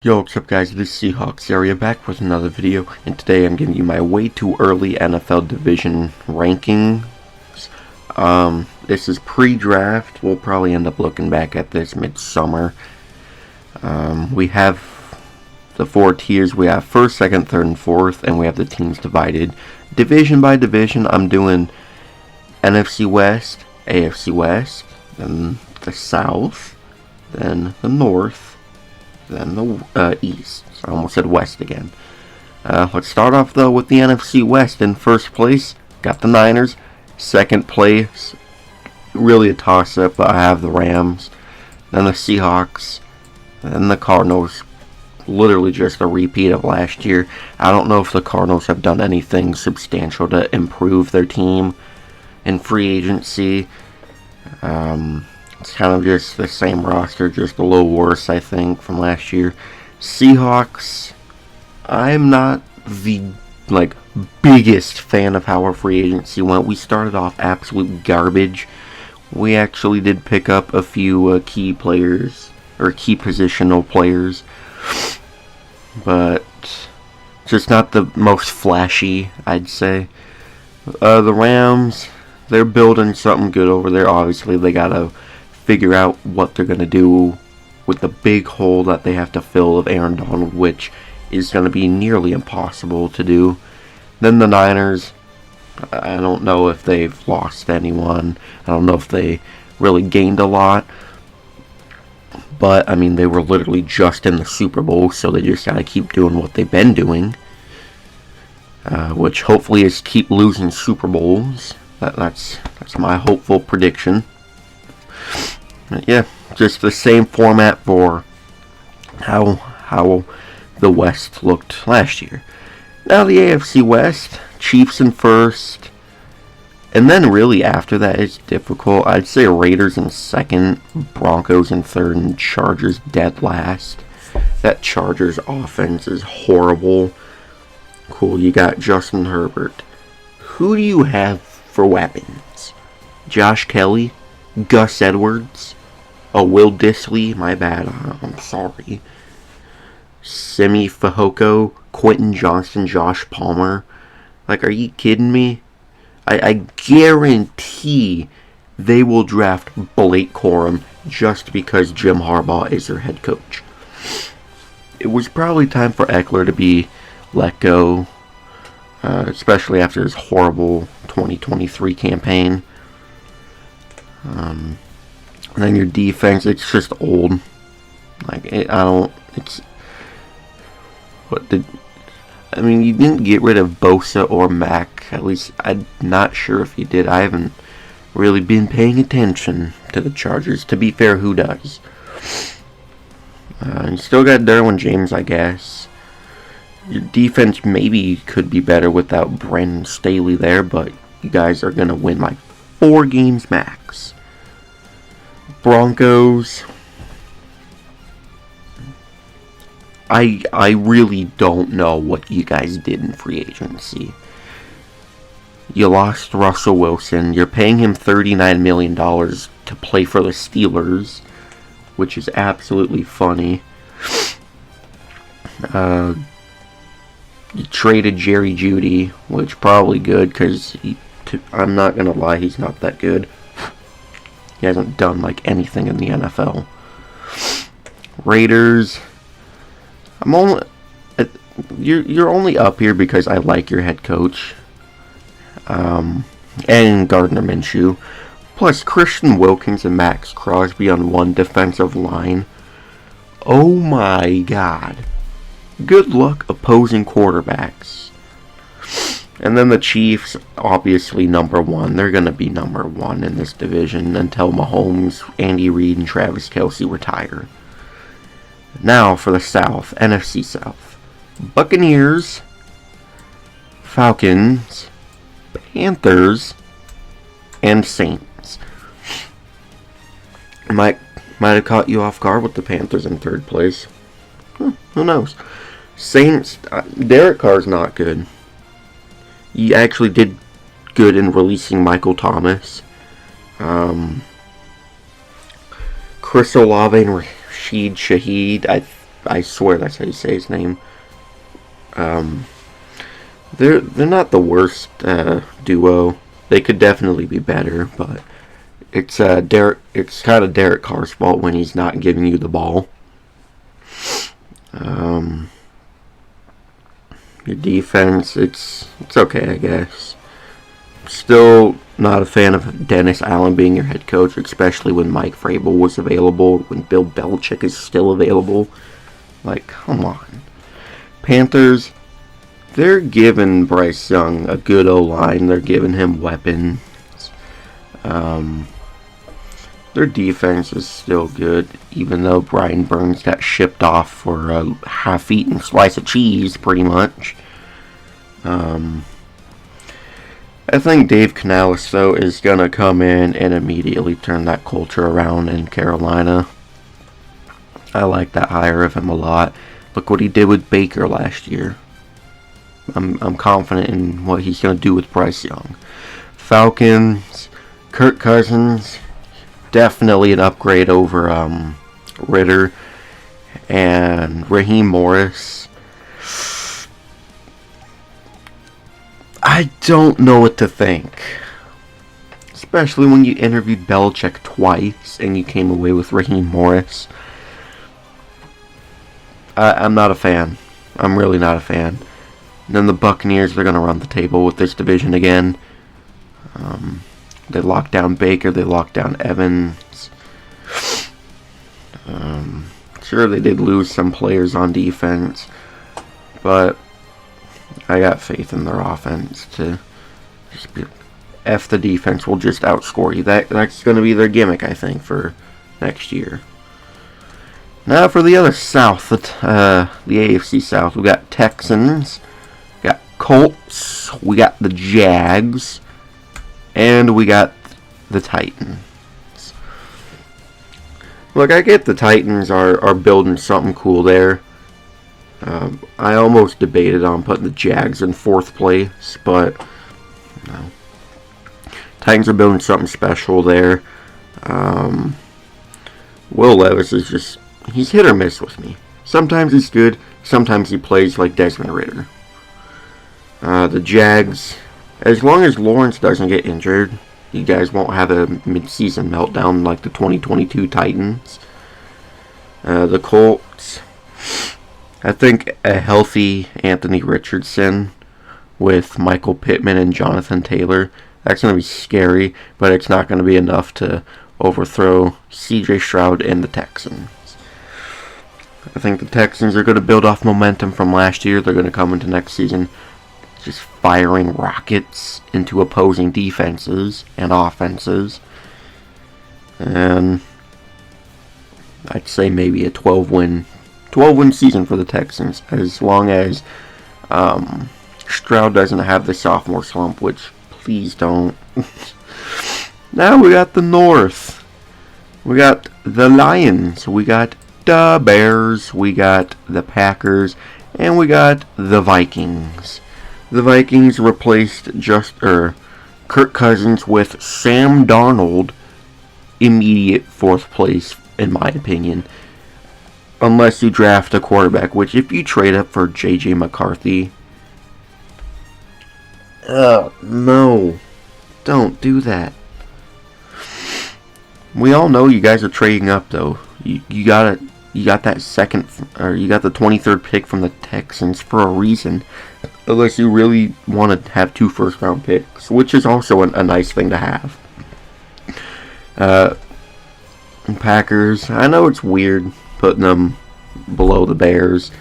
Yo, what's up guys, this is Seahawks Area back with another video, and today I'm giving you my way too early NFL division rankings. This is pre-draft. We'll probably end up looking back at this midsummer. We have the four tiers. We have first, second, third, and fourth, and we have the teams divided division by division. I'm doing NFC West, AFC West, then the South, then the North, then the East. So I almost said West again. Let's start off though with the NFC West. In first place, got the Niners. Second place, really a toss-up, but I have the Rams. Then the Seahawks. Then the Cardinals. Literally just a repeat of last year. I don't know if the Cardinals have done anything substantial to improve their team in free agency. It's kind of just the same roster, just a little worse, I think, from last year. Seahawks, I'm not the, biggest fan of how our free agency went. We started off absolute garbage. We actually did pick up a few key players, or key positional players, but just not the most flashy, I'd say. The Rams, they're building something good over there. Obviously, they gotta figure out what they're going to do with the big hole that they have to fill of Aaron Donald, which is going to be nearly impossible to do. Then the Niners, I don't know if they've lost anyone. I don't know if they really gained a lot. But, I mean, they were literally just in the Super Bowl, so they just got to keep doing what they've been doing. Which hopefully is keep losing Super Bowls. That's my hopeful prediction. Yeah, just the same format for how the West looked last year. Now the AFC West, Chiefs in first, and then really after that it's difficult. I'd say Raiders in second, Broncos in third, and Chargers dead last. That Chargers offense is horrible. Cool, you got Justin Herbert. Who do you have for weapons? Josh Kelly? Gus Edwards? Will Dissly? My bad, I'm sorry. Simi Fehoko? Quentin Johnston? Josh Palmer? Are you kidding me? I guarantee they will draft Blake Corum just because Jim Harbaugh is their head coach. It was probably time for Eckler to be let go, especially after his horrible 2023 campaign. And then your defense, it's just old. You didn't get rid of Bosa or Mack. At least, I'm not sure if you did. I haven't really been paying attention to the Chargers. To be fair, who does? You still got Derwin James, I guess. Your defense maybe could be better without Brandon Staley there, but you guys are going to win 4 games max. Broncos, I really don't know what you guys did in free agency. You lost Russell Wilson. You're paying him $39 million to play for the Steelers, which is absolutely funny. You traded Jerry Jeudy, which probably good because I'm not going to lie, he's not that good. He hasn't done anything in the NFL. Raiders, you're only up here because I like your head coach, and Gardner Minshew, plus Christian Wilkins and Max Crosby on one defensive line. Oh my God! Good luck opposing quarterbacks. And then the Chiefs, obviously number one. They're going to be number one in this division until Mahomes, Andy Reid, and Travis Kelce retire. Now for the South, NFC South. Buccaneers, Falcons, Panthers, and Saints. Might have caught you off guard with the Panthers in third place. Who knows? Saints, Derek Carr's not good. He actually did good in releasing Michael Thomas. Chris Olave and Rashid Shaheed, I swear that's how you say his name. They're not the worst duo. They could definitely be better, but it's Derek. It's kind of Derek Carr's fault when he's not giving you the ball. Your defense, it's okay, I guess. Still not a fan of Dennis Allen being your head coach, especially when Mike Vrabel was available, when Bill Belichick is still available. Like, come on. Panthers, they're giving Bryce Young a good O-line. They're giving him weapons. Their defense is still good, even though Brian Burns got shipped off for a half-eaten slice of cheese, pretty much. I think Dave Canales, though, is going to come in and immediately turn that culture around in Carolina. I like that hire of him a lot. Look what he did with Baker last year. I'm confident in what he's going to do with Bryce Young. Falcons, Kirk Cousins, definitely an upgrade over Ritter. And Raheem Morris, I don't know what to think. Especially when you interviewed Belichick twice and you came away with Raheem Morris. I'm not a fan. I'm really not a fan. And then the Buccaneers, they're going to run the table with this division again. They locked down Baker. They locked down Evans. Sure, they did lose some players on defense. But I got faith in their offense to just be... F the defense will just outscore you. That's going to be their gimmick, I think, for next year. Now for the other South, the AFC South, we got Texans, we got Colts, we got the Jags, and we got the Titans. Look, I get the Titans are building something cool there. I almost debated on putting the Jags in 4th place, but no. Titans are building something special there. Will Levis is just... He's hit or miss with me. Sometimes he's good. Sometimes he plays like Desmond Ridder. The Jags, as long as Lawrence doesn't get injured, you guys won't have a mid-season meltdown like the 2022 Titans. The Colts, I think a healthy Anthony Richardson with Michael Pittman and Jonathan Taylor, that's going to be scary, but it's not going to be enough to overthrow CJ Stroud and the Texans. I think the Texans are going to build off momentum from last year. They're going to come into next season just firing rockets into opposing defenses and offenses. And I'd say maybe a 12-win season for the Texans, as long as Stroud doesn't have the sophomore slump, which please don't. Now we got the North. We got the Lions. We got the Bears. We got the Packers. And we got the Vikings. The Vikings replaced Kirk Cousins with Sam Darnold. Immediate 4th place, in my opinion. Unless you draft a quarterback, which if you trade up for J.J. McCarthy... no. Don't do that. We all know you guys are trading up, though. You got that second, or you got the 23rd pick from the Texans for a reason. Unless you really want to have 2 first-round picks, which is also a nice thing to have. Packers, I know it's weird putting them below the Bears.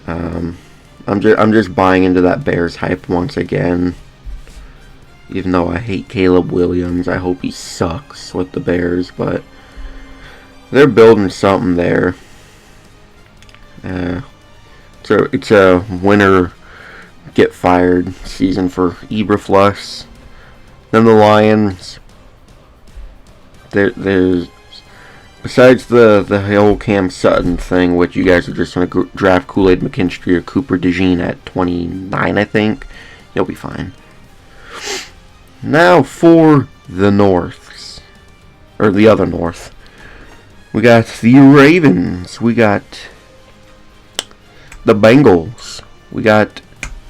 I'm just buying into that Bears hype once again. Even though I hate Caleb Williams, I hope he sucks with the Bears, but they're building something there. So it's a winner get fired season for Eberflus. Then the Lions. There's besides the whole Cam Sutton thing, which you guys are just going to draft Kool-Aid McKinstry or Cooper DeJean at 29, I think. You'll be fine. Now for the Norths. Or the other North. We got the Ravens. We got the Bengals. We got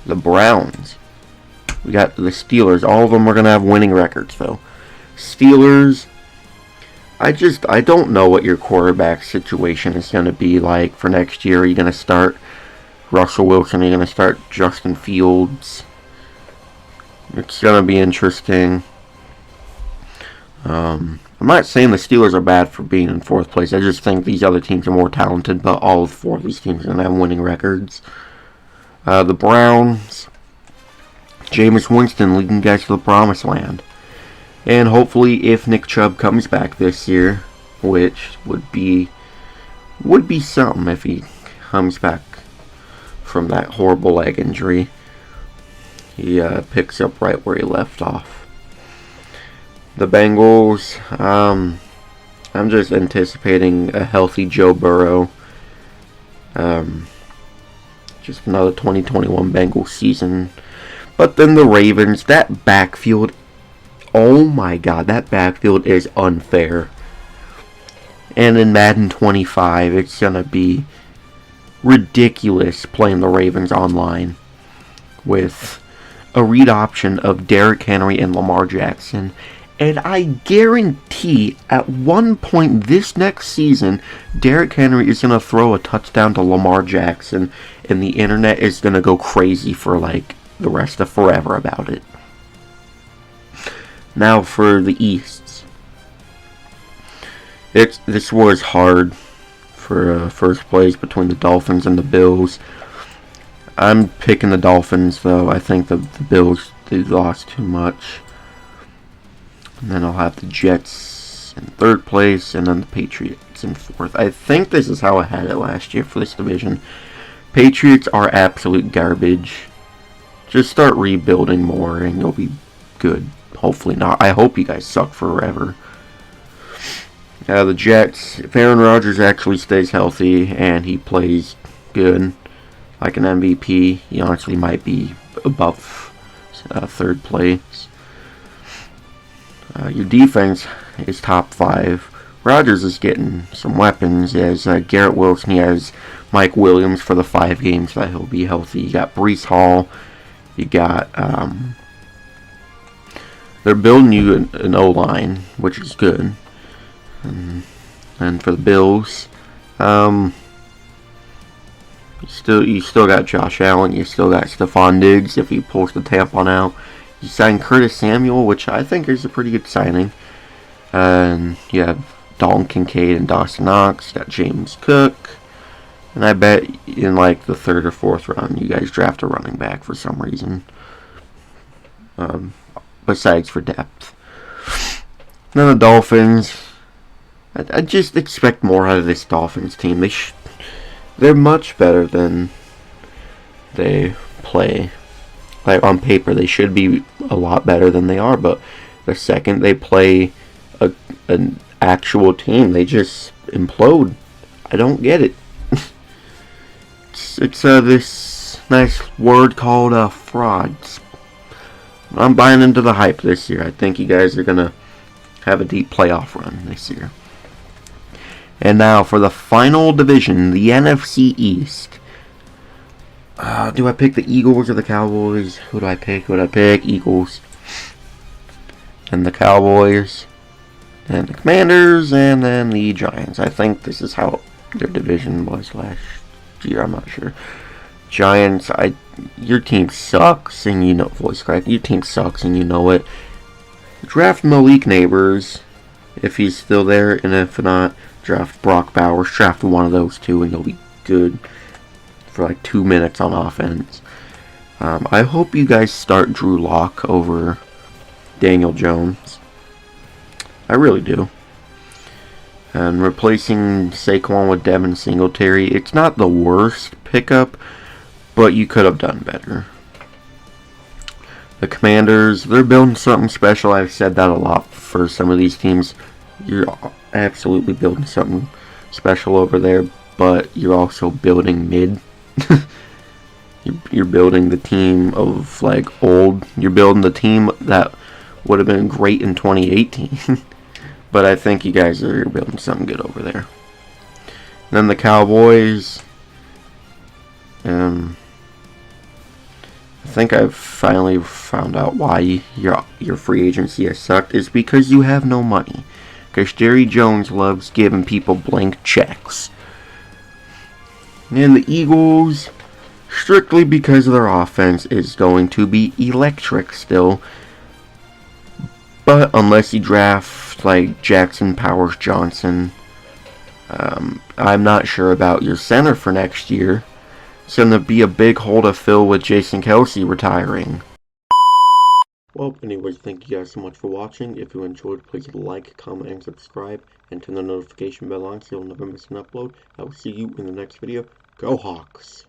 the Browns. We got the Steelers. All of them are going to have winning records, though. Steelers, I don't know what your quarterback situation is going to be like for next year. Are you going to start Russell Wilson? Are you going to start Justin Fields? It's going to be interesting. I'm not saying the Steelers are bad for being in fourth place. I just think these other teams are more talented, but all four of these teams are going to have winning records. The Browns, Jameis Winston leading guys to the promised land. And hopefully if Nick Chubb comes back this year, which would be something if he comes back from that horrible leg injury, he picks up right where he left off. The Bengals, I'm just anticipating a healthy Joe Burrow. Just another 2021 Bengals season. But then the Ravens, that backfield, oh my god, that backfield is unfair. And in Madden 25, it's going to be ridiculous playing the Ravens online with a read option of Derrick Henry and Lamar Jackson. And I guarantee at one point this next season, Derrick Henry is going to throw a touchdown to Lamar Jackson, and the internet is going to go crazy for like the rest of forever about it. Now for the East. This was hard for first place between the Dolphins and the Bills. I'm picking the Dolphins, though. I think the Bills, they lost too much. And then I'll have the Jets in third place, and then the Patriots in fourth. I think this is how I had it last year for this division. Patriots are absolute garbage. Just start rebuilding more, and you'll be good. Hopefully not. I hope you guys suck forever. The Jets, if Aaron Rodgers actually stays healthy, and he plays good, like an MVP, he honestly might be above third place. Your defense is top 5. Rodgers is getting some weapons. He has Garrett Wilson. He has Mike Williams for the 5 games that he'll be healthy. You got Breece Hall. You got they're building you an O-line, which is good. And for the Bills, you still got Josh Allen. You still got Stephon Diggs if he pulls the tampon out. You signed Curtis Samuel, which I think is a pretty good signing. And you have Dalton Kincaid and Dawson Knox. You got James Cook. And I bet in like the 3rd or 4th round, you guys draft a running back for some reason. Besides for depth. And then the Dolphins. I just expect more out of this Dolphins team. They're much better than they play. Like on paper, they should be a lot better than they are, but the second they play an actual team, they just implode. I don't get it. it's this nice word called frauds. I'm buying into the hype this year. I think you guys are gonna have a deep playoff run this year. And now for the final division, the NFC East. Do I pick the Eagles or the Cowboys? Who do I pick? Eagles. And the Cowboys. And the Commanders. And then the Giants. I think this is how their division was last year. I'm not sure. Giants, your team sucks and you know voice crack. Your team sucks and you know it. Draft Malik Neighbors if he's still there, and if not, draft Brock Bowers. Draft one of those two and you'll be good for like 2 minutes on offense. I hope you guys start Drew Lock over Daniel Jones. I really do. And replacing Saquon with Devin Singletary, it's not the worst pickup, but you could have done better. The Commanders, they're building something special. I've said that a lot for some of these teams. You're absolutely building something special over there, but you're also building mid. You're building the team of like old. You're building the team that would have been great in 2018. But I think you guys are building something good over there. And then the Cowboys. I think I've finally found out why your free agency has sucked. It's because you have no money. Because Jerry Jones loves giving people blank checks. And the Eagles, strictly because their offense is going to be electric still. But unless you draft like Jackson Powers Johnson, I'm not sure about your center for next year. It's going to be a big hole to fill with Jason Kelce retiring. Well, anyways, thank you guys so much for watching. If you enjoyed, please like, comment, and subscribe, and turn the notification bell on so you'll never miss an upload. I will see you in the next video. Go Hawks!